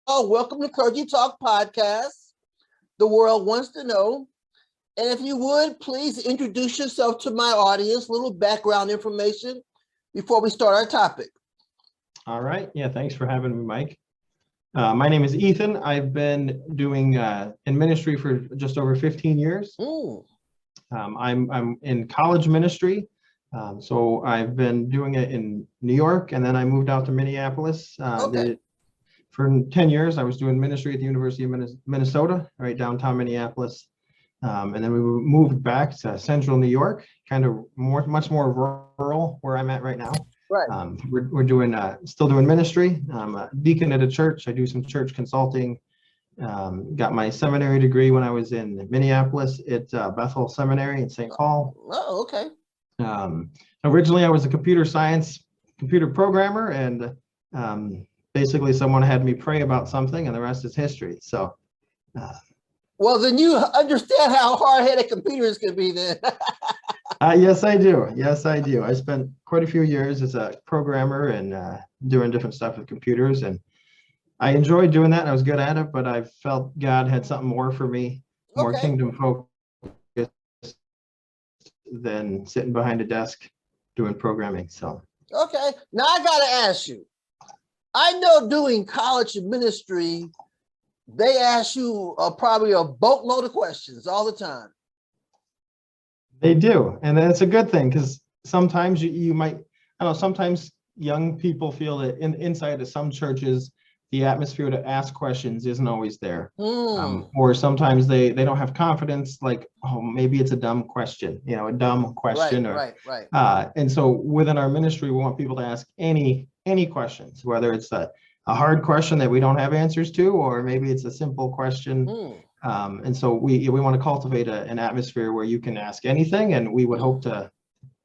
Welcome to Clergy Talk podcast. The world wants to know. And if you would, please introduce yourself to my audience, little background information before we start our topic. All right. Yeah, thanks for having me, Mike. My name is Ethan. I've been doing in ministry for just over 15 years. I'm in college ministry. So I've been doing it in New York, and then I moved out to Minneapolis. For 10 years, I was doing ministry at the University of Minnesota, right downtown Minneapolis. And then we moved back to central New York, kind of much more rural where I'm at right now. Right. We're doing still doing ministry. I'm a deacon at a church. I do some church consulting. Got my seminary degree when I was in Minneapolis at Bethel Seminary in St. Paul. Oh, okay. Originally, I was a computer programmer, and basically someone had me pray about something, and the rest is history. So. Well, then you understand how hard-headed computers can be then. Yes, I do. Yes, I do. I spent quite a few years as a programmer and doing different stuff with computers, and I enjoyed doing that. And I was good at it, but I felt God had something more for me, more kingdom focus than sitting behind a desk doing programming. So. Okay. Now I got to ask you, I know doing college ministry, they ask you probably a boatload of questions all the time. They do, and that's a good thing, because sometimes you might, I don't know, sometimes young people feel that inside of some churches, the atmosphere to ask questions isn't always there. Or sometimes they don't have confidence, like, oh, maybe it's a dumb question, a dumb question. Right. And so within our ministry, we want people to ask any questions, whether it's a hard question that we don't have answers to, or maybe it's a simple question. And so we want to cultivate an atmosphere where you can ask anything, and we would hope to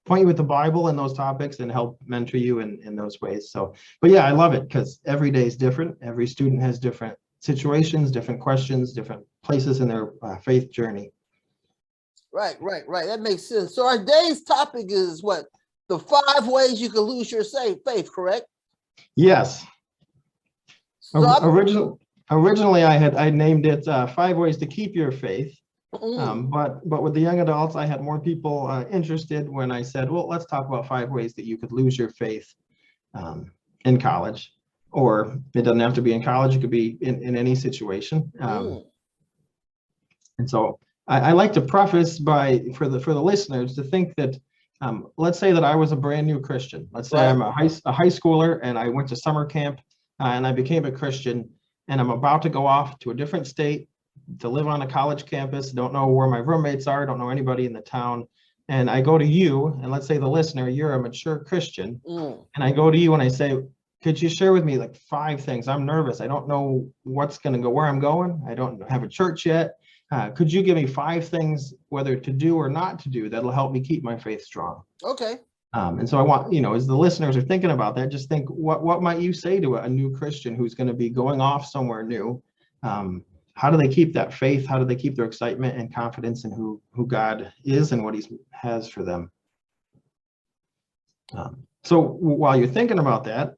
point you with the Bible and those topics and help mentor you in those ways. So, but yeah, I love it because every day is different. Every student has different situations, different questions, different places in their faith journey. Right. That makes sense. So our day's topic is what? The 5 ways you can lose your faith, correct? Yes. So originally, I named it 5 ways to keep your faith. But with the young adults, I had more people interested when I said, well, let's talk about 5 ways that you could lose your faith in college. Or it doesn't have to be in college, it could be in any situation. And so I like to preface for the listeners to think that, let's say that I was a brand new Christian. Let's say I'm a high schooler and I went to summer camp and I became a Christian, and I'm about to go off to a different state to live on a college campus, don't know where my roommates are, don't know anybody in the town. And I go to you, and let's say the listener, you're a mature Christian. And I go to you and I say, could you share with me like 5 things? I'm nervous. I don't know where I'm going. I don't have a church yet. Could you give me 5 things, whether to do or not to do, that'll help me keep my faith strong? Okay. And so I want, as the listeners are thinking about that, just think, what might you say to a new Christian who's going to be going off somewhere new? How do they keep that faith? How do they keep their excitement and confidence in who God is and what he has for them? So while you're thinking about that,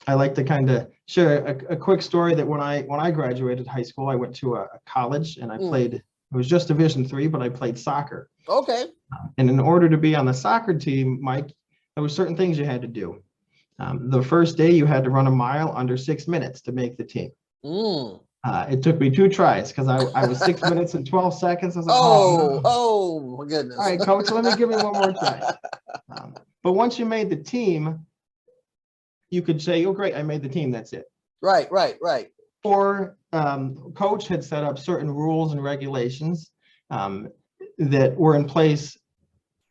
I like to kind of share a quick story that when I graduated high school, I went to a college and I played, it was just Division III, but I played soccer. Okay. And in order to be on the soccer team, Mike, there were certain things you had to do. The first day you had to run a mile under 6 minutes to make the team. It took me 2 tries because I was 6 minutes and 12 seconds. I was like, oh my goodness. All right, coach, give me one more try. But once you made the team, you could say, oh, great, I made the team. That's it. Right. Or coach had set up certain rules and regulations that were in place.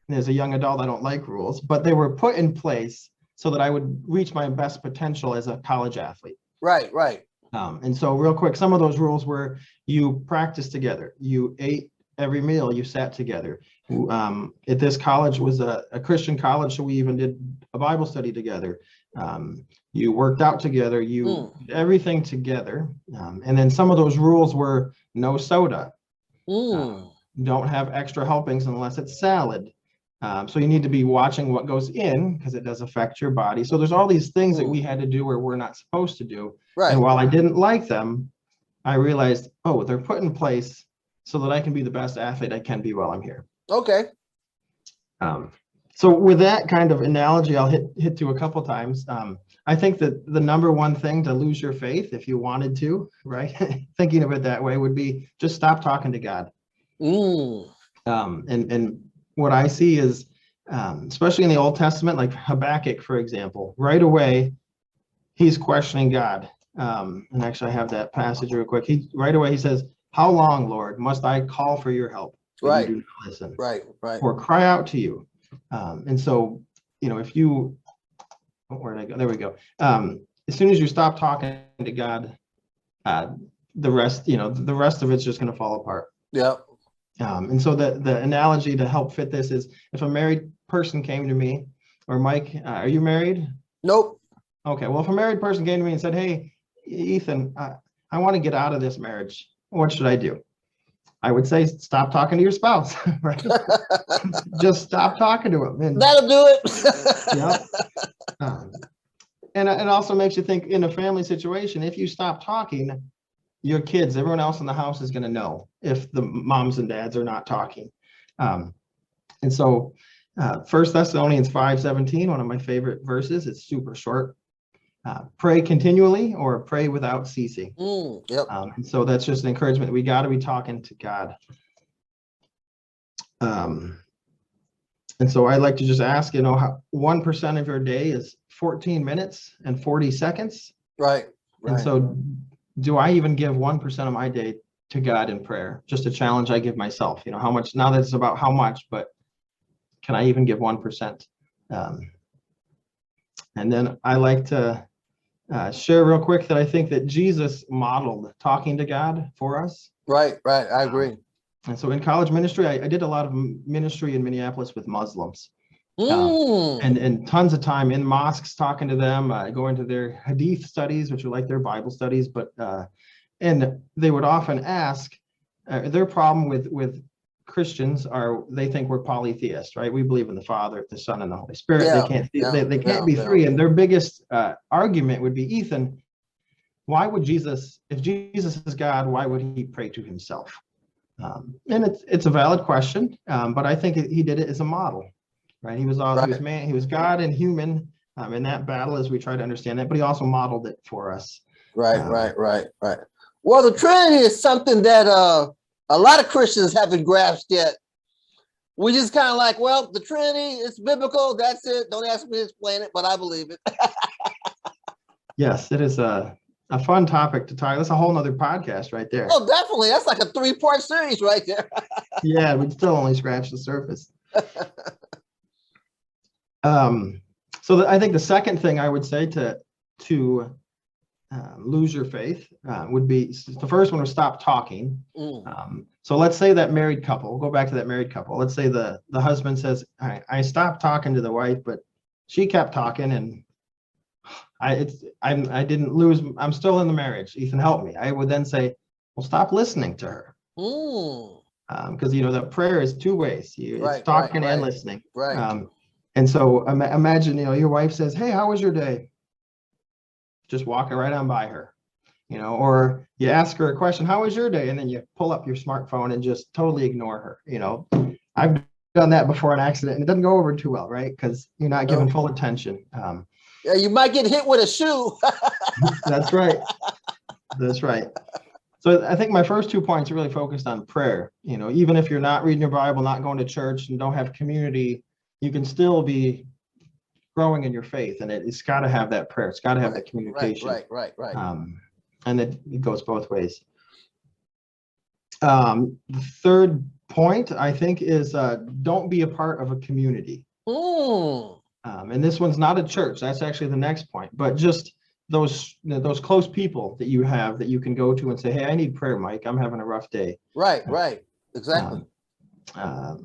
As a young adult, I don't like rules, but they were put in place so that I would reach my best potential as a college athlete. Right. And so real quick, some of those rules were you practiced together, you ate every meal, you sat together. At this college was a Christian college, so we even did a Bible study together. You worked out together, you did everything together. And then some of those rules were no soda. Don't have extra helpings unless it's salad. So you need to be watching what goes in because it does affect your body. So there's all these things that we had to do where we're not supposed to do. Right. And while I didn't like them, I realized, oh, they're put in place so that I can be the best athlete I can be while I'm here. Okay. So with that kind of analogy, I'll hit to a couple times. I think that the number one thing to lose your faith, if you wanted to, right, thinking of it that way, would be just stop talking to God. And what I see is, especially in the Old Testament, like Habakkuk, for example, right away, he's questioning God. And actually, I have that passage real quick. Right away, he says, "How long, Lord, must I call for your help? But you do not listen. Right. Or cry out to you." And so, if you, where did I go? There we go. As soon as you stop talking to God, the rest of it's just going to fall apart. Yeah. And so the analogy to help fit this is, if a married person came to me, or Mike, are you married? Nope. Okay. Well, if a married person came to me and said, "Hey, Ethan, I want to get out of this marriage. What should I do?" I would say, stop talking to your spouse, right? Just stop talking to him. And, that'll do it. yeah. And it also makes you think, in a family situation, if you stop talking, your kids, everyone else in the house is going to know if the moms and dads are not talking. And so 1 Thessalonians 5:17, one of my favorite verses, it's super short. Pray continually, or pray without ceasing. Yep. And so that's just an encouragement that we got to be talking to God. And so I'd like to just ask, how 1% of your day is 14 minutes and 40 seconds. Right. And so do I even give 1% of my day to God in prayer? Just a challenge I give myself, how much, now that it's about how much, but can I even give 1%? And then I like to share real quick that I think that Jesus modeled talking to God for us. Right. I agree. And so in college ministry, I did a lot of ministry in Minneapolis with Muslims. And tons of time in mosques talking to them, going to their hadith studies, which are like their Bible studies. But and they would often ask, their problem with Christians are, they think we're polytheists, right? We believe in the Father, the Son, and the Holy Spirit. They can't be three. And their biggest argument would be, Ethan, why would Jesus, if Jesus is God, why would he pray to himself? And it's a valid question, but I think he did it as a model, right? He was man, he was God and human in that battle, as we try to understand that, but he also modeled it for us. Right. Well, the Trinity is something that a lot of Christians haven't grasped yet. We just kind of like, well, the Trinity, it's biblical. That's it. Don't ask me to explain it, but I believe it. Yes, it is a fun topic to talk. That's a whole nother podcast right there. Oh, definitely. That's like a 3-part series right there. Yeah, we'd still only scratch the surface. So I think the second thing I would say to lose your faith would be, the first one was stop talking. So let's say that married couple, we'll go back to that married couple. Let's say the husband says, I stopped talking to the wife, but she kept talking, and I didn't lose, I'm still in the marriage. Ethan, help me. I would then say, well, stop listening to her. Because the prayer is two ways. It's talking and listening. Right. And so imagine, your wife says, hey, how was your day? Just walking right on by her, or you ask her a question, how was your day? And then you pull up your smartphone and just totally ignore her. I've done that before, an accident, and it doesn't go over too well, right? Because you're not giving full attention. Yeah, you might get hit with a shoe. That's right. So I think my first 2 points are really focused on prayer. Even if you're not reading your Bible, not going to church, and don't have community, you can still be growing in your faith, and it's got to have that prayer. It's got to have that communication. Right. And it goes both ways. The third point, I think, is don't be a part of a community. And this one's not a church. That's actually the next point. But just those close people that you have that you can go to and say, hey, I need prayer, Mike. I'm having a rough day. Right. Exactly. I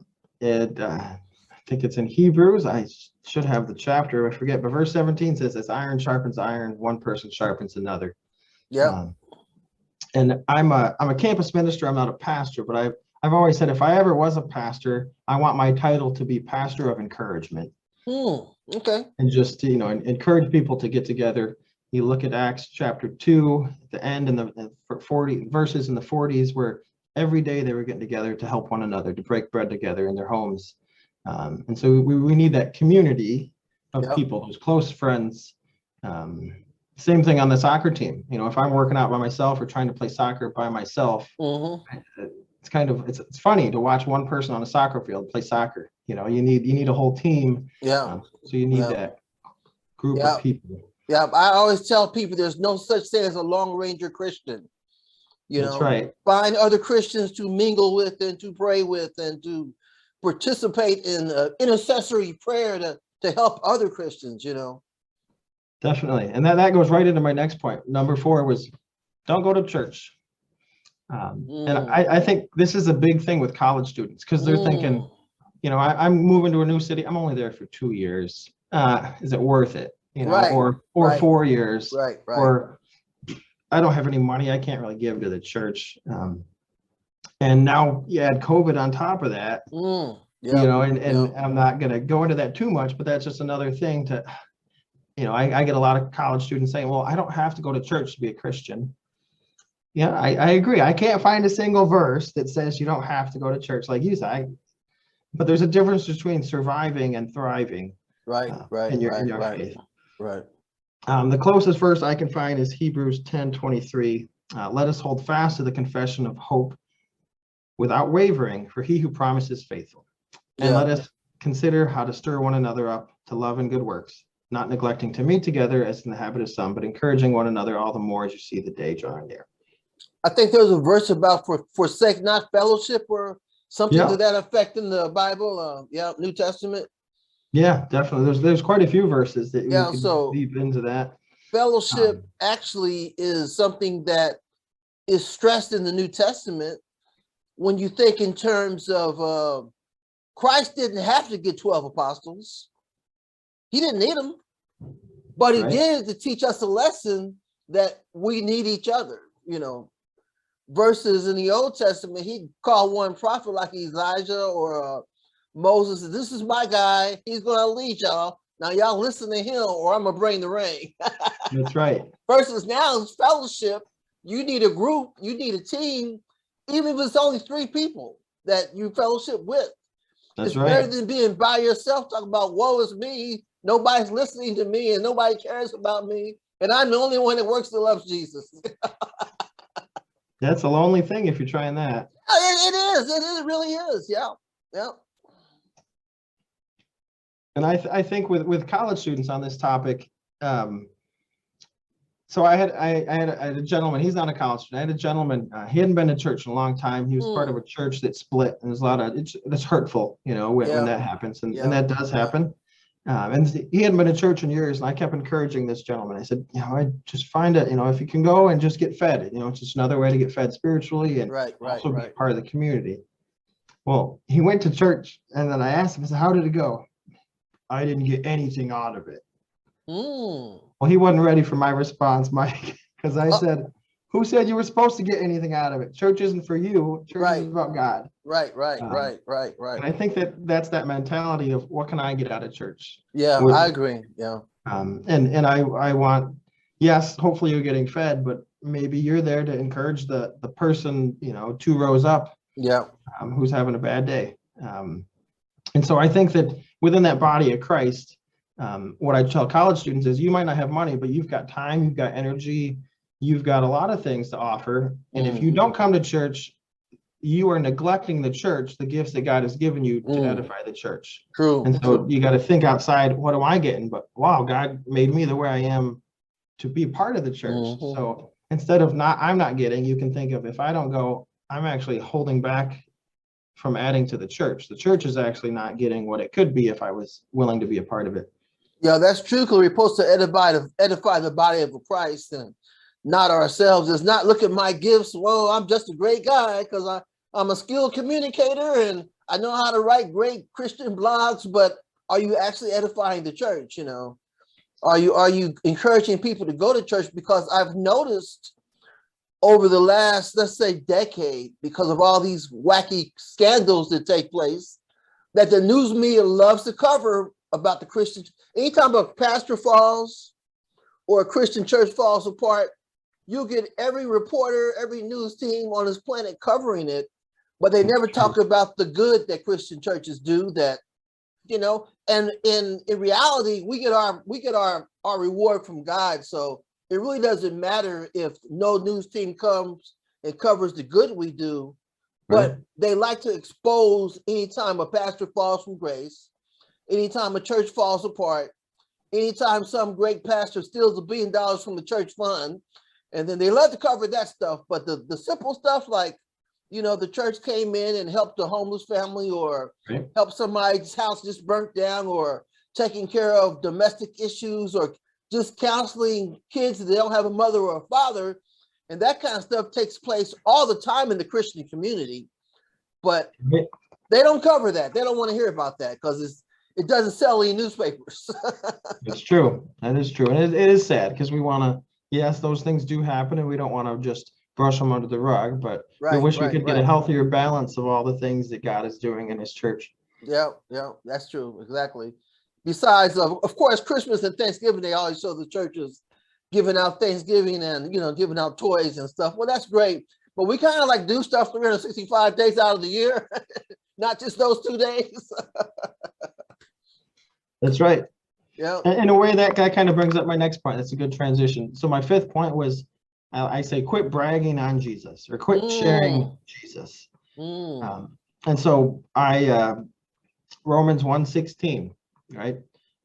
think it's in Hebrews. I should have the chapter. I forget. But verse 17 says, as iron sharpens iron, one person sharpens another. Yeah. And I'm a campus minister. I'm not a pastor, but I've always said if I ever was a pastor, I want my title to be pastor of encouragement. Okay. And just to, encourage people to get together. You look at Acts chapter 2, at the end, and the 40 verses in the 40s, where every day they were getting together to help one another, to break bread together in their homes. And so we need that community of people, those close friends. Same thing on the soccer team. If I'm working out by myself or trying to play soccer by myself, it's funny to watch one person on a soccer field play soccer. You need a whole team. So you need that group of people. Yeah, I always tell people there's no such thing as a Lone Ranger Christian. That's right. Find other Christians to mingle with and to pray with and to participate in intercessory prayer to help other Christians, Definitely. And that goes right into my next point. Number 4 was don't go to church. And I think this is a big thing with college students, because they're thinking, I'm moving to a new city. I'm only there for 2 years. Is it worth it? Or 4 years. Right. Or I don't have any money. I can't really give to the church. And now you add COVID on top of that. And I'm not going to go into that too much, but that's just another thing to, I get a lot of college students saying, well, I don't have to go to church to be a Christian. Yeah, I agree. I can't find a single verse that says you don't have to go to church, like you said. But there's a difference between surviving and thriving. In your faith. Right. The closest verse I can find is Hebrews 10:23. Let us hold fast to the confession of hope without wavering, for he who promises faithful. And let us consider how to stir one another up to love and good works, not neglecting to meet together as in the habit of some, but encouraging one another all the more as you see the day drawing near. I think there's a verse about forsake not fellowship or something to that effect in the Bible. New Testament. Yeah, definitely. There's quite a few verses that you can deep into that. Fellowship actually is something that is stressed in the New Testament when you think in terms of Christ didn't have to get 12 apostles. He didn't need them, but he did to teach us a lesson that we need each other, versus in the Old Testament, he called one prophet like Elijah or Moses. This is my guy. He's going to lead y'all. Now y'all listen to him or I'm going to bring the rain. That's right. Versus now it's fellowship. You need a group. You need a team. Even if it's only 3 people that you fellowship with. That's it's right. better than being by yourself, talking about woe is me. Nobody's listening to me and nobody cares about me. And I'm the only one that works that loves Jesus. That's a lonely thing if you're trying that. It is. It really is. Yeah. And I think with college students on this topic, so I had a gentleman. He's not a college student. I had a gentleman. He hadn't been to church in a long time. He was part of a church that split, and there's a lot of it's hurtful, when that happens, and that does happen. And he hadn't been to church in years, and I kept encouraging this gentleman. I said, I just find it, if you can go and just get fed, it's just another way to get fed spiritually and also be part of the community. Well, he went to church, and then I asked him, I said, how did it go? I didn't get anything out of it. Well, he wasn't ready for my response, Mike, because I said, who said you were supposed to get anything out of it? Church isn't for you. Church is about God. Right. And I think that's that mentality of what can I get out of church? Yeah, I agree. Yeah. And I want, yes, hopefully you're getting fed, but maybe you're there to encourage the person, 2 rows up. Who's having a bad day. And so I think that within that body of Christ, what I tell college students is you might not have money, but you've got time, you've got energy, you've got a lot of things to offer. And if you don't come to church, you are neglecting the church, the gifts that God has given you to edify the church. True. And so you got to think outside, what am I getting? But wow, God made me the way I am to be part of the church. So instead of I'm not getting, you can think of, if I don't go, I'm actually holding back from adding to the church. The church is actually not getting what it could be if I was willing to be a part of it. Yeah, that's true, because we're supposed to edify the body of Christ and not ourselves. It's not look at my gifts. Well, I'm just a great guy because I'm a skilled communicator and I know how to write great Christian blogs, but are you actually edifying the church? Are you encouraging people to go to church? Because I've noticed over the last, let's say, decade, because of all these wacky scandals that take place, that the news media loves to cover about the Christian. Anytime a pastor falls or a Christian church falls apart, you'll get every reporter, every news team on this planet covering it, but they never talk about the good that Christian churches do. That, and in reality, we get our reward from God. So it really doesn't matter if no news team comes and covers the good we do, but they like to expose anytime a pastor falls from grace, anytime a church falls apart, anytime some great pastor steals $1 billion from the church fund, and then they love to cover that stuff. But the simple stuff like, the church came in and helped a homeless family, or helped somebody's house just burnt down, or taking care of domestic issues, or just counseling kids that they don't have a mother or a father. And that kind of stuff takes place all the time in the Christian community. But they don't cover that. They don't want to hear about that because it doesn't sell any newspapers. It's true. That is true. And it is sad because we want to, yes, those things do happen and we don't want to just brush them under the rug, but we wish we could get a healthier balance of all the things that God is doing in his church. Yeah, that's true. Exactly. Besides, of course, Christmas and Thanksgiving, they always show the churches giving out Thanksgiving and, giving out toys and stuff. Well, that's great. But we kind of like do stuff 365 days out of the year, not just those 2 days. That's right. Yeah. In a way, that guy kind of brings up my next point. That's a good transition. So my fifth point was, I say, quit bragging on Jesus, or quit sharing Jesus. And so Romans 1:16, right?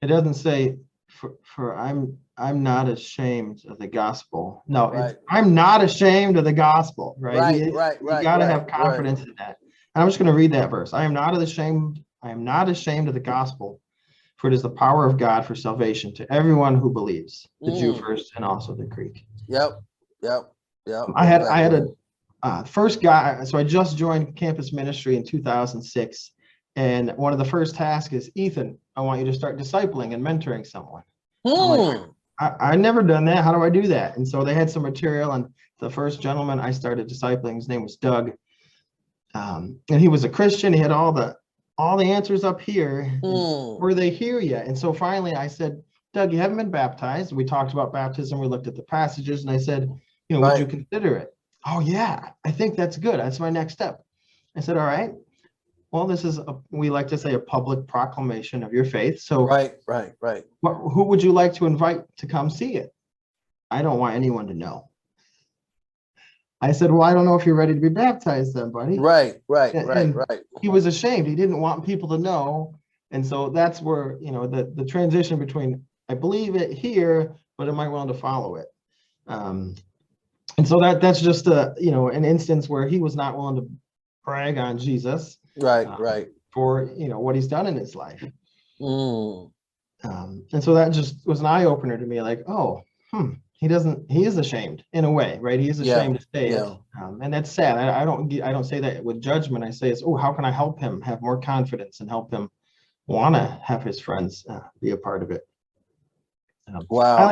It doesn't say, for I'm not ashamed of the gospel. No, it's, I'm not ashamed of the gospel, right? You got to have confidence in that. And I'm just going to read that verse. I am not ashamed of the gospel, for it is the power of God for salvation to everyone who believes, the Jew first and also the Greek. Yep. I had a first guy. So I just joined campus ministry in 2006. And one of the first tasks is, Ethan, I want you to start discipling and mentoring someone. I never done that. How do I do that? And so they had some material, and the first gentleman I started discipling, his name was Doug. And he was a Christian. He had all the answers up here. Were they here yet? And so finally I said, Doug, you haven't been baptized. We talked about baptism. We looked at the passages, and I said, would you consider it? Oh yeah, I think that's good. That's my next step. I said, all right. Well, this is, we like to say, a public proclamation of your faith. So right. Who would you like to invite to come see it? I don't want anyone to know. I said, well, I don't know if you're ready to be baptized then, buddy. Right. He was ashamed. He didn't want people to know. And so that's where, the transition between, I believe it here, but am I willing to follow it? And so that's just an instance where he was not willing to brag on Jesus. Right. For, what he's done in his life. And so that just was an eye opener to me, like, he is ashamed in a way, right? He is ashamed to say it. And that's sad. I don't say that with judgment. I say it's, how can I help him have more confidence and help him want to have his friends be a part of it? Wow.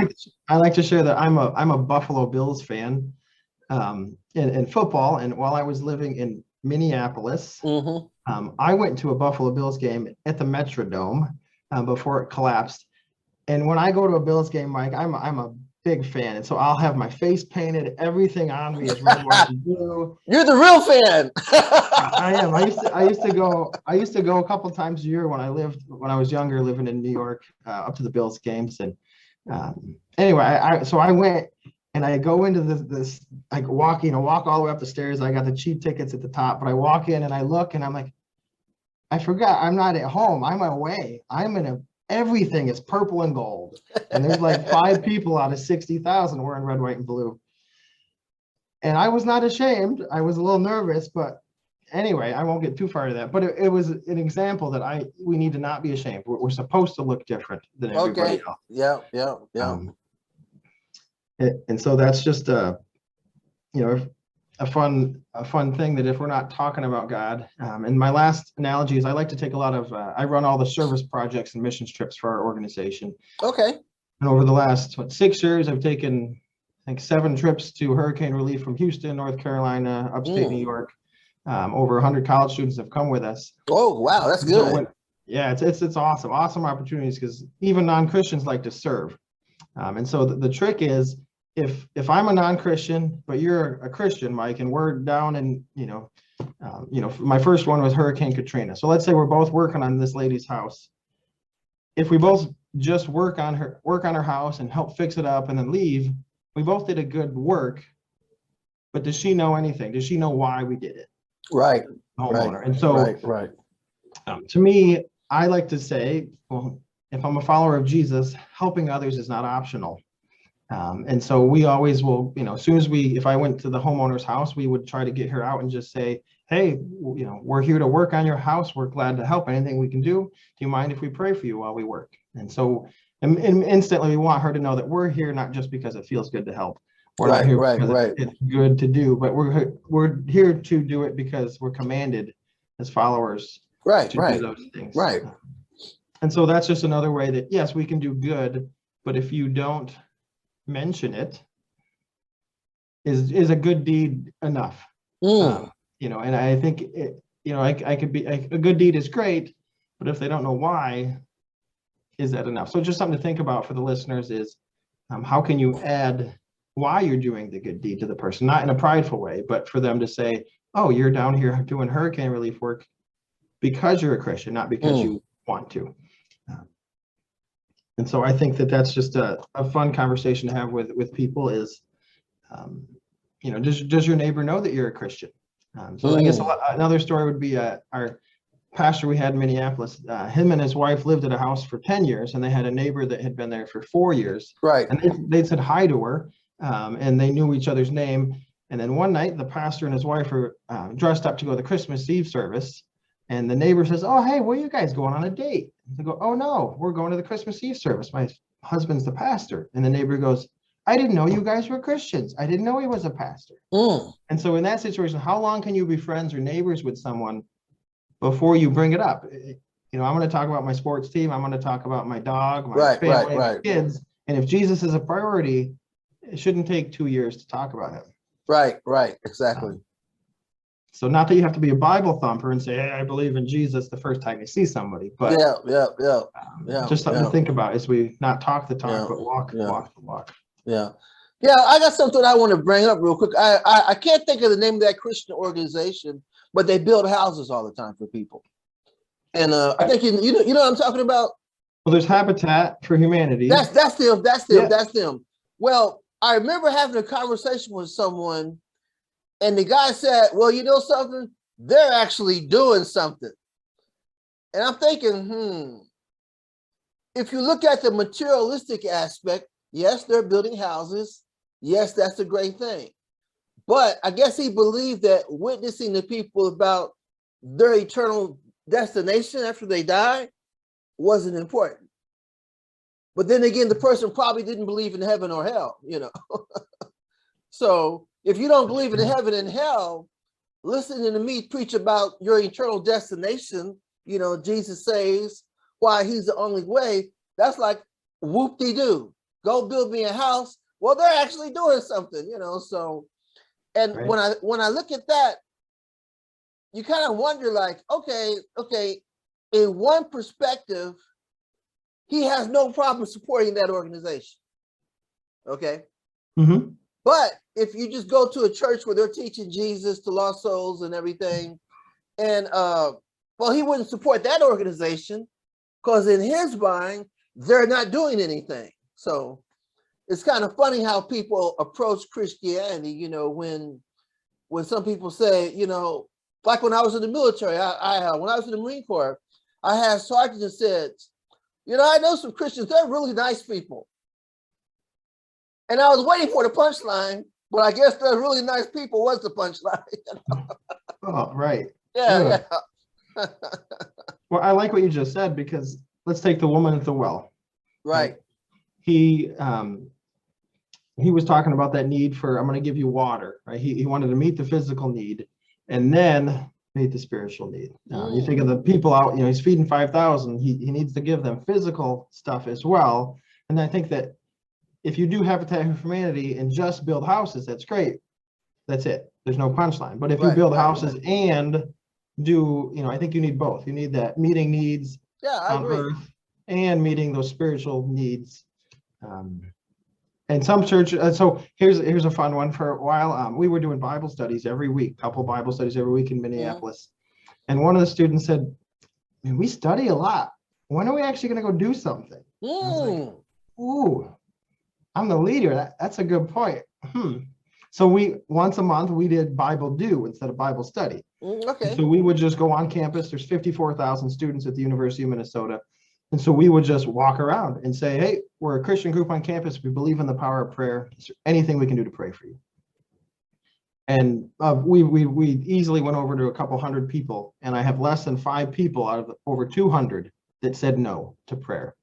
I like to share that I'm a Buffalo Bills fan in football. And while I was living in Minneapolis, I went to a Buffalo Bills game at the Metrodome before it collapsed. And when I go to a Bills game, Mike, I'm a big fan, and so I'll have my face painted. Everything on me is red, white, and blue. You're the real fan. I am. I used to go a couple times a year when I was younger, living in New York, up to the Bills games. And anyway, so I went. And I go into this like walk all the way up the stairs. I got the cheap tickets at the top, but I walk in and I look and I'm like, I forgot I'm not at home. I'm away. Everything is purple and gold. And there's like 5 people out of 60,000 wearing red, white, and blue. And I was not ashamed. I was a little nervous, but anyway, I won't get too far to that. But it was an example that we need to not be ashamed. We're supposed to look different than everybody else. Yeah. And so that's just a fun thing, that if we're not talking about God, and my last analogy is I like to take a lot of, I run all the service projects and missions trips for our organization. Okay. And over the last 6 years, I've taken think 7 trips to hurricane relief from Houston, North Carolina, upstate New York. Over 100 college students have come with us. Oh, wow, that's good. Yeah, it's awesome. Awesome opportunities, because even non-Christians like to serve. And so the trick is, if I'm a non-Christian, but you're a Christian, Mike, and we're down in, my first one was Hurricane Katrina. So let's say we're both working on this lady's house. If we both just work on her house and help fix it up and then leave, we both did a good work. But does she know anything? Does she know why we did it? Right. Homeowner. Right. And so, right. To me, I like to say, well, if I'm a follower of Jesus, helping others is not optional. And so we always will, as soon as if I went to the homeowner's house, we would try to get her out and just say, hey, we're here to work on your house. We're glad to help. Anything we can do. Do you mind if we pray for you while we work? And so and instantly we want her to know that we're here not just because it feels good to help. We're not here because it's good to do, but we're here to do it because we're commanded as followers to do those things. Right. And so that's just another way that, yes, we can do good, but if you don't mention it, is a good deed enough? And I think I could be, a good deed is great, but if they don't know why, is that enough? So just something to think about for the listeners is, how can you add why you're doing the good deed to the person, not in a prideful way, but for them to say, oh, you're down here doing hurricane relief work because you're a Christian, not because you want to. And so I think that's just a fun conversation to have with people is, does your neighbor know that you're a Christian? So I guess another story would be our pastor we had in Minneapolis. Him and his wife lived at a house for 10 years, and they had a neighbor that had been there for 4 years. Right. And they'd said hi to her, and they knew each other's name. And then one night, the pastor and his wife are dressed up to go to the Christmas Eve service. And the neighbor says, oh, hey, where are you guys going on a date? They go, oh, no, we're going to the Christmas Eve service. My husband's the pastor. And the neighbor goes, I didn't know you guys were Christians. I didn't know he was a pastor. And so in that situation, how long can you be friends or neighbors with someone before you bring it up? I'm going to talk about my sports team. I'm going to talk about my dog, my family, my kids. And if Jesus is a priority, it shouldn't take 2 years to talk about him. Right. Exactly. So not that you have to be a Bible thumper and say, hey, I believe in Jesus the first time you see somebody, but just something to think about as we not talk the talk, but walk the walk. Yeah. I got something I want to bring up real quick. I can't think of the name of that Christian organization, but they build houses all the time for people. And I think you know what I'm talking about? Well, there's Habitat for Humanity. That's them. Well, I remember having a conversation with someone, and the guy said, well, you know something? They're actually doing something. And I'm thinking, if you look at the materialistic aspect, yes, they're building houses. Yes, that's a great thing. But I guess he believed that witnessing to people about their eternal destination after they die wasn't important. But then again, the person probably didn't believe in heaven or hell, So if you don't believe in heaven and hell, listening to me preach about your eternal destination, Jesus says why he's the only way, that's like whoop-de-doo. Go build me a house. Well, they're actually doing something, so. And right. when I look at that, you kind of wonder, like, okay, in one perspective, he has no problem supporting that organization. Okay. Mm-hmm. But if you just go to a church where they're teaching Jesus to lost souls and everything, and he wouldn't support that organization because in his mind, they're not doing anything. So it's kind of funny how people approach Christianity, when some people say, like when I was in the military, when I was in the Marine Corps, I had sergeants that said, I know some Christians, they're really nice people. And I was waiting for the punchline, but I guess the really nice people was the punchline. Oh, right. Yeah. Well, I like what you just said, because let's take the woman at the well. Right. He was talking about that need for, I'm going to give you water, right? He wanted to meet the physical need and then meet the spiritual need. You think of the people out, he's feeding 5,000. He needs to give them physical stuff as well. And I think that if you do Habitat for Humanity and just build houses, that's great. That's it. There's no punchline. But if you build houses and do, I think you need both. You need that meeting needs on earth and meeting those spiritual needs. And some church, so here's a fun one. For a while, we were doing Bible studies every week, couple Bible studies every week in Minneapolis. And one of the students said, "Man, we study a lot. When are we actually going to go do something?" I was like, ooh, I'm the leader. That's a good point. So once a month, we did Bible do instead of Bible study. Okay. So we would just go on campus. There's 54,000 students at the University of Minnesota. And so we would just walk around and say, "Hey, we're a Christian group on campus. We believe in the power of prayer. Is there anything we can do to pray for you?" And we easily went over to a couple hundred people. And I have less than 5 people out of over 200 that said no to prayer.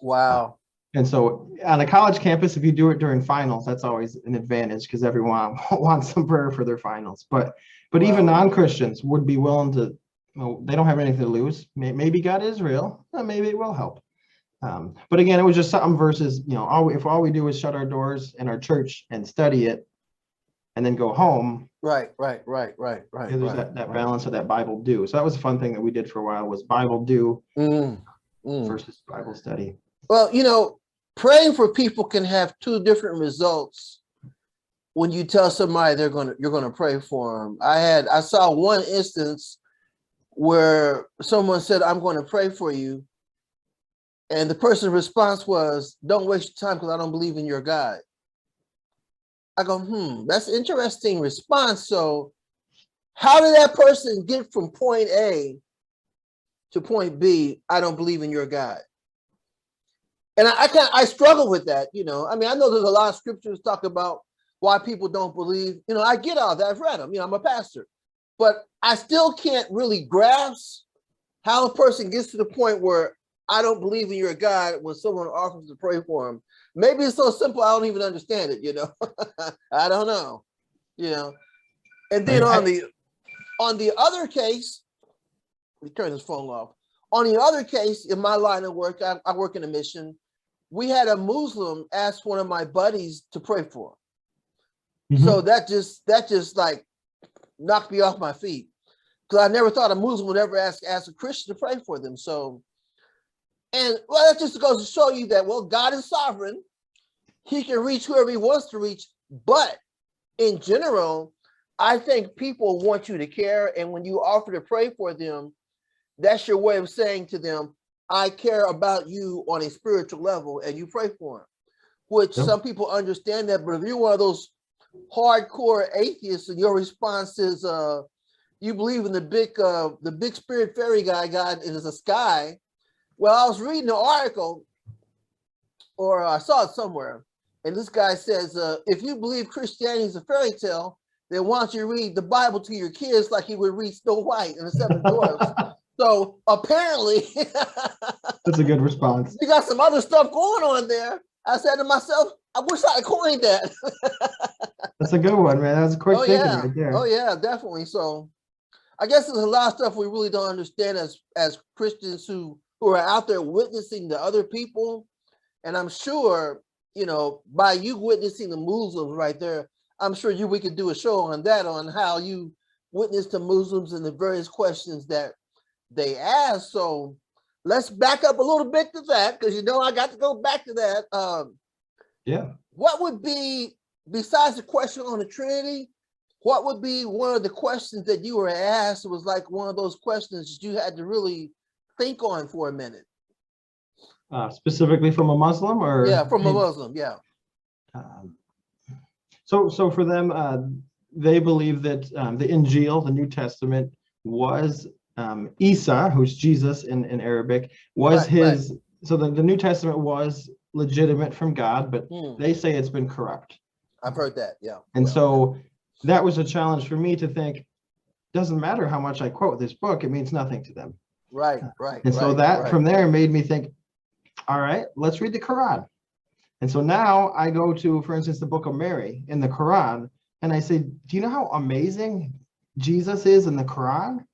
Wow. And so on a college campus, if you do it during finals, that's always an advantage because everyone wants some prayer for their finals. But even non-Christians would be willing to, they don't have anything to lose. Maybe God is real. Maybe it will help. But again, it was just something versus, if all we do is shut our doors in our church and study it and then go home. Right. There's that balance of that Bible do. So that was a fun thing that we did for a while was Bible do versus Bible study. Well, praying for people can have 2 different results when you tell somebody you're going to pray for them. I saw one instance where someone said, "I'm going to pray for you." And the person's response was, "Don't waste your time because I don't believe in your God." I go, that's an interesting response. So how did that person get from point A to point B? "I don't believe in your God." And I struggle with that, I know there's a lot of scriptures talk about why people don't believe, I get all that. I've read them, I'm a pastor, but I still can't really grasp how a person gets to the point where "I don't believe in your God" when someone offers to pray for him. Maybe it's so simple, I don't even understand it, I don't know, And then on the other case, let me turn this phone off. On the other case, in my line of work, I work in a mission. We had a Muslim ask one of my buddies to pray for him. So that just like knocked me off my feet because I never thought a Muslim would ever ask a Christian to pray for them. So, that just goes to show you that, God is sovereign. He can reach whoever he wants to reach. But in general, I think people want you to care. And when you offer to pray for them, that's your way of saying to them, "I care about you on a spiritual level," and you pray for them, which some people understand that. But if you're one of those hardcore atheists and your response is, you believe in the big spirit fairy guy, God is a sky. Well, I was reading an article, or I saw it somewhere, and this guy says, if you believe Christianity is a fairy tale, then why don't you read the Bible to your kids like you would read Snow White and the 7 Dwarfs? So apparently, that's a good response. You got some other stuff going on there. I said to myself, I wish I coined that. That's a good one, man. That was quick thinking right there. Oh yeah, definitely. So I guess there's a lot of stuff we really don't understand as Christians who are out there witnessing to other people. And I'm sure, by you witnessing the Muslims right there, I'm sure we could do a show on that, on how you witness to Muslims and the various questions that they ask. So let's back up a little bit to that, because I got to go back to that. What would be, besides the question on the Trinity, what would be one of the questions that you were asked was like one of those questions that you had to really think on for a minute? Specifically from a Muslim, or? Yeah, from a Muslim, yeah. So for them, they believe that the Injil, the New Testament, was Isa, who's Jesus in Arabic, was his. So the New Testament was legitimate from God, but they say it's been corrupt. I've heard that, yeah. And so that was a challenge for me to think, doesn't matter how much I quote this book, it means nothing to them. Right. And so that from there made me think, all right, let's read the Quran. And so now I go to, for instance, the book of Mary in the Quran, and I say, do you know how amazing Jesus is in the Quran?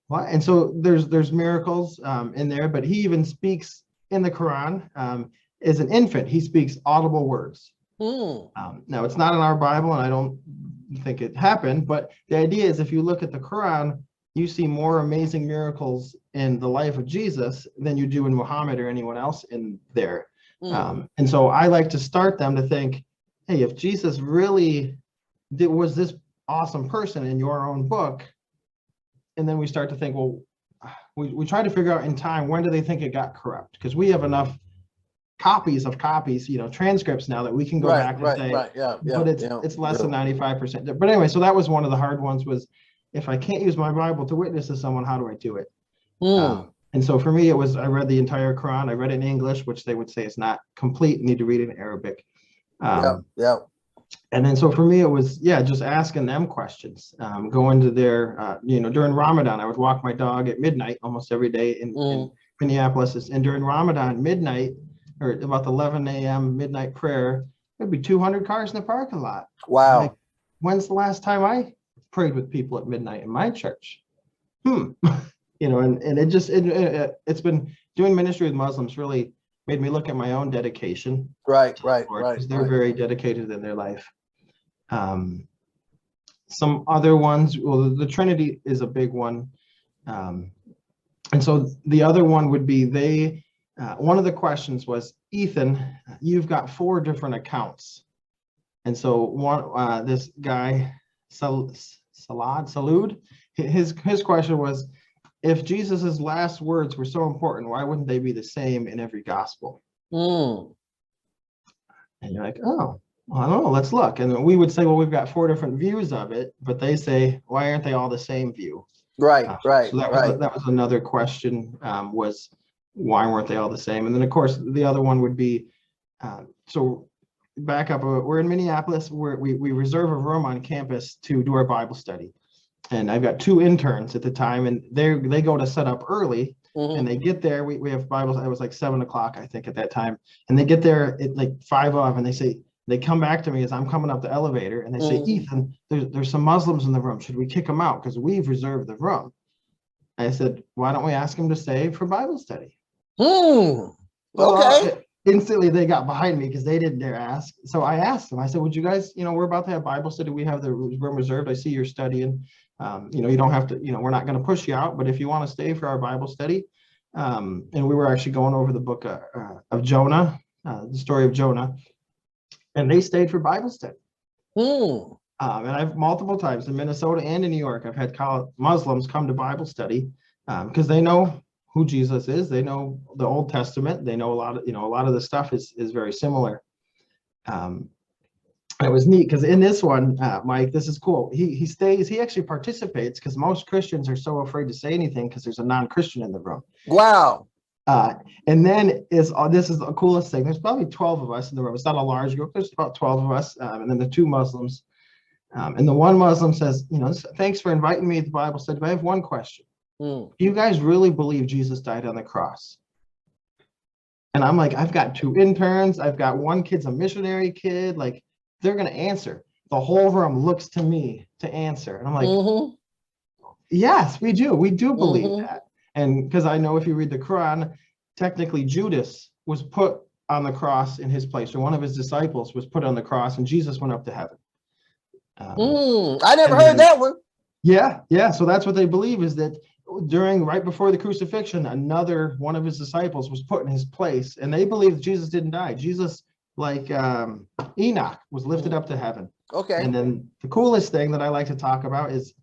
What? And so there's miracles in there, but he even speaks in the Quran. as an infant, he speaks audible words. Now, it's not in our Bible, and I don't think it happened, but the idea is if you look at the Quran, you see more amazing miracles in the life of Jesus than you do in Muhammad or anyone else in there. And so I like to start them to think, hey, if Jesus really was this awesome person in your own book, and then we start to think, well, we try to figure out in time, when do they think it got corrupt? Because we have enough copies of copies, transcripts now that we can go back and say, but it's less than 95%. But anyway, so that was one of the hard ones, was if I can't use my Bible to witness to someone, how do I do it? And so for me, it was, I read the entire Quran. I read it in English, which they would say is not complete, need to read it in Arabic. And then so for me, it was, just asking them questions, going to their, during Ramadan, I would walk my dog at midnight almost every day in Minneapolis. And during Ramadan, midnight, or about 11 a.m. midnight prayer, there'd be 200 cars in the parking lot. Wow. Like, when's the last time I prayed with people at midnight in my church? And it's been, doing ministry with Muslims really made me look at my own dedication. Right. Because they're very dedicated in their life. Some other ones, well, the Trinity is a big one. And so the other one would be one of the questions was, Ethan, you've got 4 different accounts. And so one, this guy, Salud, his question was, if Jesus's last words were so important, why wouldn't they be the same in every gospel? And you're like, oh, well, I don't know, let's look. And we would say, well, we've got 4 different views of it, but they say, why aren't they all the same view? Right. So that was another question, was why weren't they all the same? And then, of course, the other one would be, so back up, we're in Minneapolis, where we reserve a room on campus to do our Bible study. And I've got 2 interns at the time, and they go to set up early, and they get there. We have Bibles. It was like 7 o'clock, I think, at that time. And they get there at like 5 of, and they come back to me as I'm coming up the elevator, and they say, Ethan, there's some Muslims in the room. Should we kick them out? Because we've reserved the room. I said, why don't we ask them to stay for Bible study? Okay. Instantly, they got behind me because they didn't dare ask. So I asked them, I said, would you guys, we're about to have Bible study. We have the room reserved. I see you're studying. You don't have to, we're not going to push you out, but if you want to stay for our Bible study. And we were actually going over the book of Jonah, the story of Jonah, and they stayed for Bible study. And I've multiple times in Minnesota and in New York, I've had Muslims come to Bible study because they know who Jesus is. They know the Old Testament. They know a lot of the stuff is very similar. It was neat because in this one, Mike, this is cool. He stays, he actually participates because most Christians are so afraid to say anything because there's a non-Christian in the room. Wow. And then this is the coolest thing. There's probably 12 of us in the room. It's not a large group. There's about 12 of us. And then the 2 Muslims. And the one Muslim says, thanks for inviting me to the Bible study, but I have one question. Do you guys really believe Jesus died on the cross? And I'm like, I've got 2 interns. I've got one kid's a missionary kid. Like, they're going to answer. The whole room looks to me to answer. And I'm like, yes, we do. We do believe that. And because I know if you read the Quran, technically Judas was put on the cross in his place, or one of his disciples was put on the cross, and Jesus went up to heaven. I never heard that one. Yeah. So that's what they believe, is that right before the crucifixion, another one of his disciples was put in his place, and they believe that Jesus didn't die. Jesus, like Enoch, was lifted up to heaven. Okay. And then the coolest thing that I like to talk about is,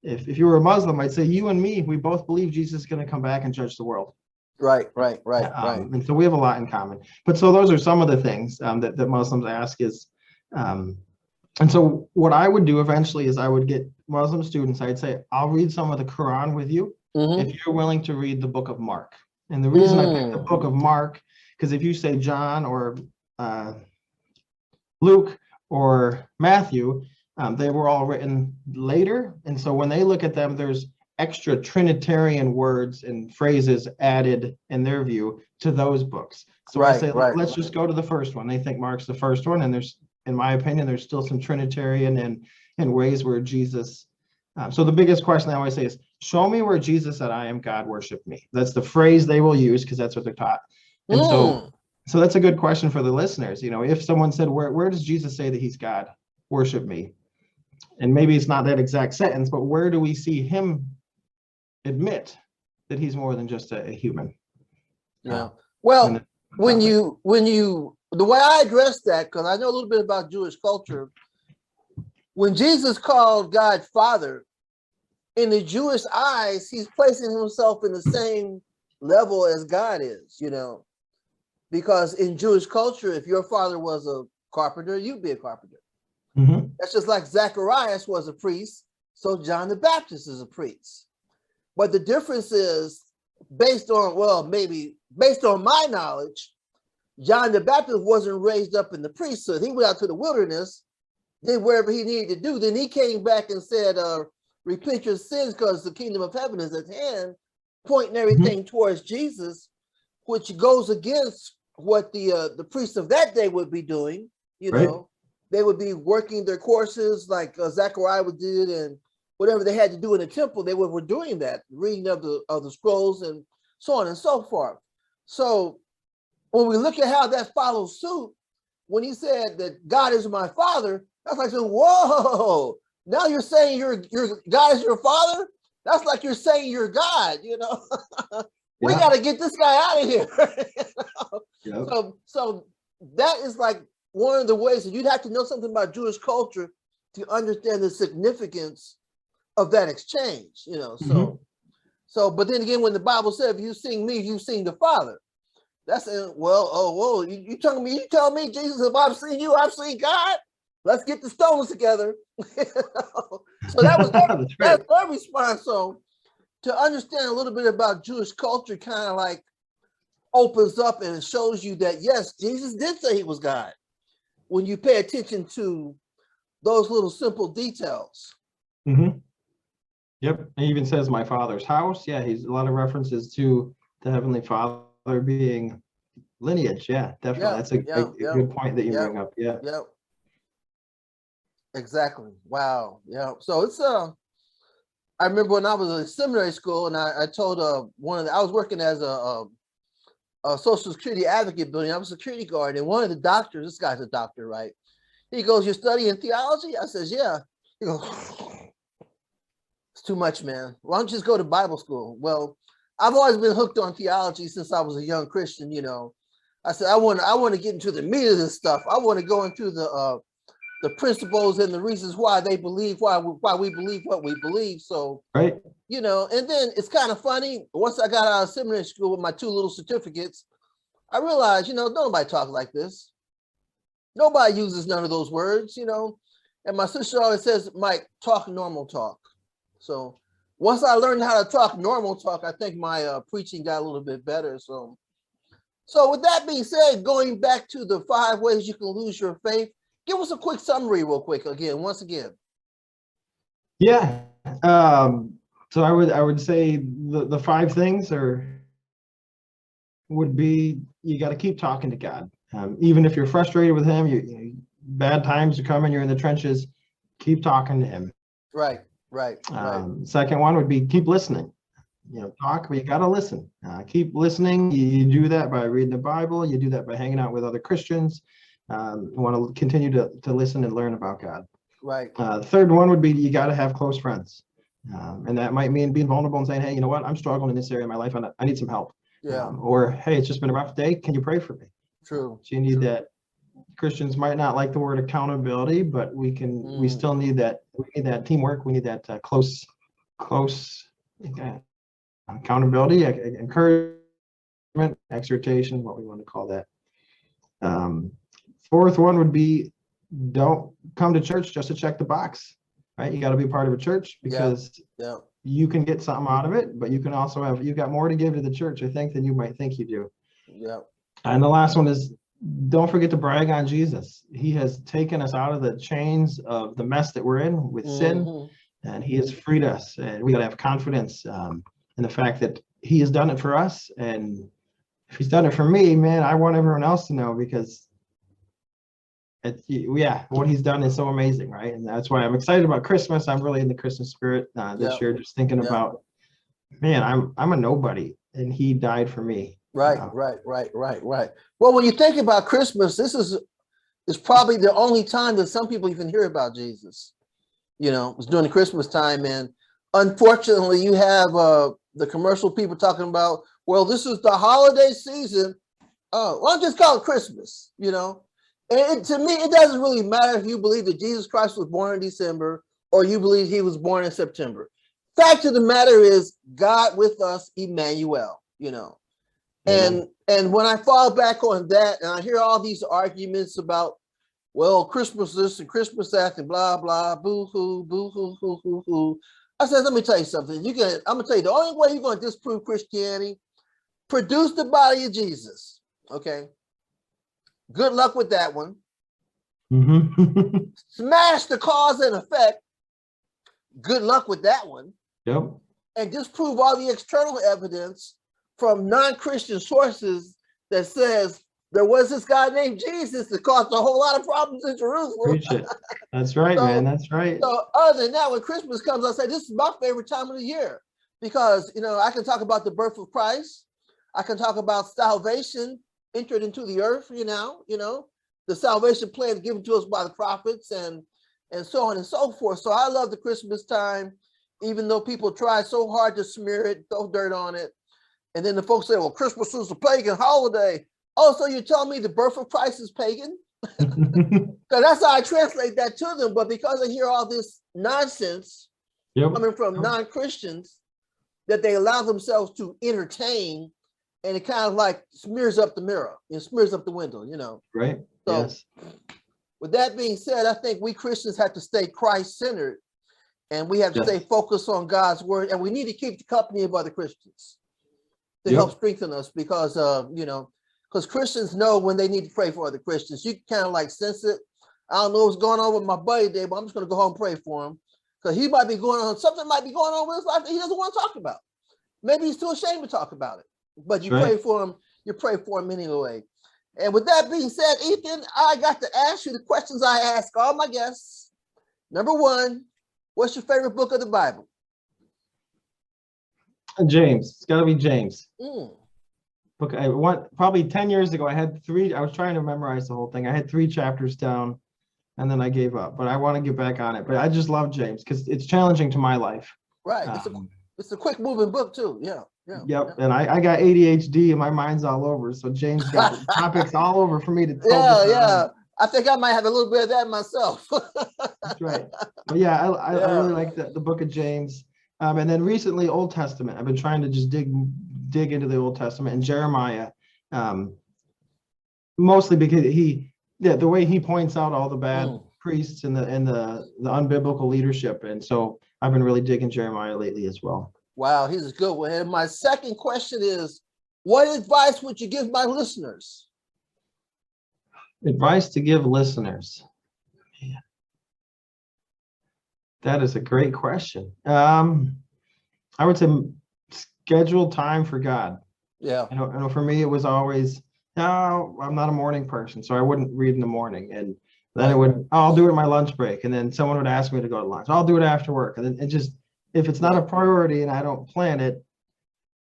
if you were a Muslim, I'd say you and me, we both believe Jesus is going to come back and judge the world. Right. And so we have a lot in common. But so those are some of the things that Muslims ask is, and so what I would do eventually is I would get Muslim students, I'd say, I'll read some of the Quran with you if you're willing to read the book of Mark. And the reason I picked the book of Mark, because if you say John or Luke or Matthew, they were all written later. And so when they look at them, there's extra Trinitarian words and phrases added in their view to those books. So I say, let's just go to the first one. They think Mark's the first one. And there's, in my opinion, there's still some Trinitarian and ways where Jesus. So the biggest question I always say is, show me where Jesus said, I am God, worship me. That's the phrase they will use because that's what they're taught. And So that's a good question for the listeners. You know, if someone said, where does Jesus say that he's God? Worship me. And maybe it's not that exact sentence, but where do we see him admit that he's more than just a human? Yeah. Well, when the way I address that, because I know a little bit about Jewish culture, when Jesus called God Father, in the Jewish eyes, he's placing himself in the same level as God is, you know, because in Jewish culture, if your father was a carpenter, you'd be a carpenter. Mm-hmm. That's just like Zacharias was a priest, so John the Baptist is a priest. But the difference is based on my knowledge, John the Baptist wasn't raised up in the priesthood. He went out to the wilderness, did whatever he needed to do. Then he came back and said, repent your sins because the kingdom of heaven is at hand, pointing everything towards Jesus, which goes against what the priests of that day would be doing. You know, they would be working their courses like Zechariah did, and whatever they had to do in the temple, they were doing that, reading of the scrolls and so on and so forth. So when we look at how that follows suit, when he said that God is my father, that's like saying, whoa, now you're saying your God is your father? That's like you're saying you're God, you know? We got to get this guy out of here. You know? So that is like one of the ways that you'd have to know something about Jewish culture to understand the significance of that exchange, you know? So, but then again, when the Bible said, if you sing me, you sing the Father. That's you telling me Jesus, if I've seen you, I've seen God. Let's get the stones together. So that was that's their response. So to understand a little bit about Jewish culture kind of like opens up and shows you that yes, Jesus did say he was God when you pay attention to those little simple details. Yep. He even says my Father's house. Yeah, he's a lot of references to the Heavenly Father being lineage. Yeah, definitely. That's a good point that you bring up. Yeah. Yep. Exactly. Wow. Yeah. So it's I remember when I was in seminary school, and I told I was working as a Social Security advocate building. I was a security guard, and one of the doctors, this guy's a doctor, right? He goes, "You're studying theology?" I says, "Yeah." He goes, "It's too much, man. Why don't you just go to Bible school?" Well, I've always been hooked on theology since I was a young Christian, you know. I said, I want to get into the meat of this stuff. I want to go into the principles and the reasons why they believe, why we believe what we believe. So, you know, and then it's kind of funny. Once I got out of seminary school with my 2 little certificates, I realized, you know, nobody talks like this. Nobody uses none of those words, you know. And my sister always says, Mike, talk normal talk. So once I learned how to talk normal talk, I think my preaching got a little bit better. So with that being said, going back to the 5 ways you can lose your faith, give us a quick summary real quick once again. Yeah. So I would say the 5 things would be, you got to keep talking to God. Even if you're frustrated with him, you bad times are coming, you're in the trenches, keep talking to him. Right. Second one would be keep listening. You know, talk, but you got to listen. Keep listening. You do that by reading the Bible. You do that by hanging out with other Christians. You want to continue to listen and learn about God. Right. The third one would be, you got to have close friends. And that might mean being vulnerable and saying, hey, you know what, I'm struggling in this area of my life. I need some help. Or, hey, it's just been a rough day. Can you pray for me? True. So you need that. Christians might not like the word accountability, but we still need that. We need that teamwork. We need that close accountability, encouragement, exhortation, what we want to call that. Fourth one would be, don't come to church just to check the box, right? You got to be part of a church because you can get something out of it, but you can also you got more to give to the church, I think, than you might think you do. And the last one is, don't forget to brag on Jesus. He has taken us out of the chains of the mess that we're in with sin, and he has freed us. And we got to have confidence in the fact that he has done it for us. And if he's done it for me, man, I want everyone else to know, because what he's done is so amazing, right? And that's why I'm excited about Christmas. I'm really in the Christmas spirit this year, just thinking about, man, I'm a nobody, and he died for me. Right. Well, when you think about Christmas, this is probably the only time that some people even hear about Jesus. It's during the Christmas time, and unfortunately, you have the commercial people talking about, well, this is the holiday season. Oh, well, just call it Christmas. And to me, it doesn't really matter if you believe that Jesus Christ was born in December or you believe he was born in September. Fact of the matter is, God with us, Emmanuel. And when I fall back on that, and I hear all these arguments about, well, Christmas this and Christmas that and blah blah, boo hoo, hoo hoo hoo. I said, let me tell you something. I'm gonna tell you the only way you're gonna disprove Christianity, produce the body of Jesus. Okay. Good luck with that one. Smash the cause and effect. Good luck with that one. Yep. And disprove all the external evidence from non-Christian sources that says there was this guy named Jesus that caused a whole lot of problems in Jerusalem. Preach it. That's right, man. That's right. So other than that, when Christmas comes, I say this is my favorite time of the year because I can talk about the birth of Christ. I can talk about salvation entered into the earth. The salvation plan given to us by the prophets and so on and so forth. So I love the Christmas time, even though people try so hard to smear it, throw dirt on it. And then the folks say, well, Christmas is a pagan holiday. Oh, so you're telling me the birth of Christ is pagan? So that's how I translate that to them. But because I hear all this nonsense coming from non-Christians that they allow themselves to entertain, and it kind of like smears up the mirror, it smears up the window, Right. So yes. With that being said, I think we Christians have to stay Christ-centered, and we have to stay focused on God's word, and we need to keep the company of other Christians to help strengthen us because because Christians know when they need to pray for other Christians. You can kind of like sense it. I don't know what's going on with my buddy today, but I'm just going to go home and pray for him because something might be going on with his life that he doesn't want to talk about. Maybe he's too ashamed to talk about it, but you pray for him. You pray for him anyway. And with that being said, Ethan, I got to ask you the questions I ask all my guests. Number one, what's your favorite book of the Bible? James. It's got to be James. Book. Probably 10 years ago, I had 3. I was trying to memorize the whole thing. I had 3 chapters down, and then I gave up. But I want to get back on it. But I just love James because it's challenging to my life. Right. It's a quick moving book too. Yeah. Yep. And I got ADHD and my mind's all over. So James got topics all over for me to focus on. I think I might have a little bit of that myself. That's right. But yeah, I really like the book of James. And then recently, Old Testament. I've been trying to just dig into the Old Testament and Jeremiah, mostly because the way he points out all the bad priests and the unbiblical leadership. And so I've been really digging Jeremiah lately as well. Wow, he's a good one. And my second question is, what advice would you give my listeners? Advice to give listeners. Man, that is a great question. I would say schedule time for God. Yeah. I know for me, it was always, no, I'm not a morning person, so I wouldn't read in the morning. And then I'll do it at my lunch break. And then someone would ask me to go to lunch. I'll do it after work. And then it just, if it's not a priority and I don't plan it,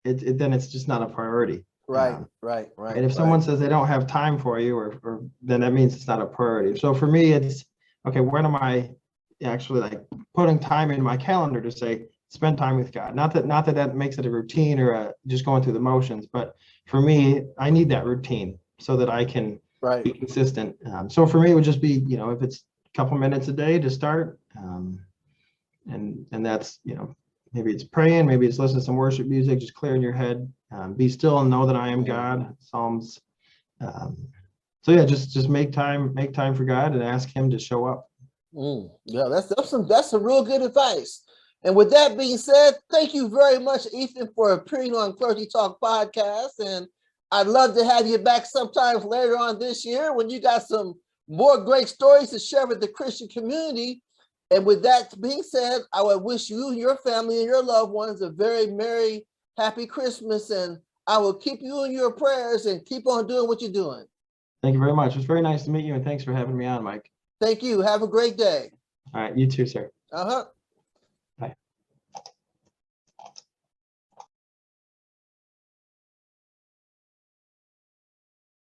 then it's just not a priority. Right. And if someone says they don't have time for you, or then that means it's not a priority. So for me, it's, okay, when am I actually like putting time in my calendar to say, spend time with God? Not that makes it a routine or just going through the motions, but for me, I need that routine so that I can be consistent. So for me, it would just be, if it's a couple minutes a day to start, and that's, maybe it's praying, maybe it's listening to some worship music, just clearing your head, be still and know that I am God, Psalms. So yeah, just make time for God and ask him to show up. Yeah, that's some real good advice. And with that being said, thank you very much, Ethan, for appearing on Clergy Talk podcast. And I'd love to have you back sometime later on this year when you got some more great stories to share with the Christian community. And with that being said, I would wish you and your family and your loved ones a very merry, happy Christmas. And I will keep you in your prayers and keep on doing what you're doing. Thank you very much. It was very nice to meet you, and thanks for having me on, Mike. Thank you. Have a great day. All right. You too, sir. Uh-huh.